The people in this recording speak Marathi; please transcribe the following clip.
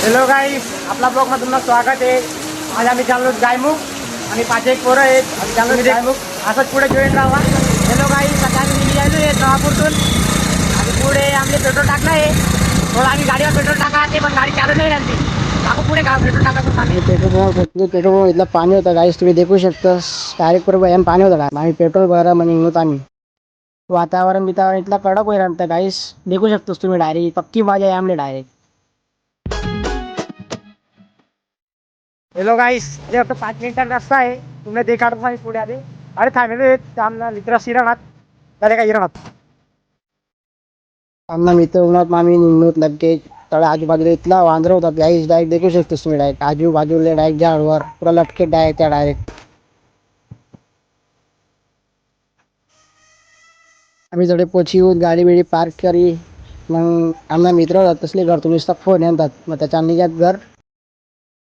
हॅलो गाईस, आपला ब्लॉग मध्ये तुमचं स्वागत आहे. आज आम्ही चाललो गायमुख आणि 5-1 पोरं आहेत. आम्ही चाललो गायमुख. असंच पुढे जॉईन राहा. हॅलो गाईस, आता आम्ही निघालो आहे नवापूरतून आणि पुढे आम्ही पेट्रोल टाकलं आहे. थोडं आम्ही गाडीवर पेट्रोल टाका ते पण गाडी चालू नाही राहते. टाकू पुढे का पेट्रोल टाका आम्ही पेट्रोल इथलं पाणी होतं गाईस, तुम्ही देखू शकता. डायरेक्ट बरोबर पाणी होतं का आम्ही पेट्रोल भरा म्हणजे निघतो आम्ही. वातावरण बितावरण इथला कडक होईल राहतं गाईस, देखू शकतोस तुम्ही. डायरेक्ट पक्की मजा आहे आमले डायरेक्ट. हेलो गाइस, ये अब तो 5 मिनट का रास्ता है. तुमने देखा था पुढे आधी. अरे थांबले आमना मित्र श्रीरानाथ झाले का हिरानाथ आमना मित्र उन्हात मामी निघत लगेच. तळ आजूबाजूला इथला वांद्र होता गाईस. डायरेक्ट देखू शकतोस तुम्ही. डायरेक्ट आजूबाजूला डायरेक्ट झाडवर पुरा लटके डायरेक्ट त्या डायरेक्ट. आम्ही जडे पोची गाडी बिडी पार्क करी. मग आमना मित्र होता तसले घर तुम्ही फोन येतात. मग त्याच्या निघ्यात घर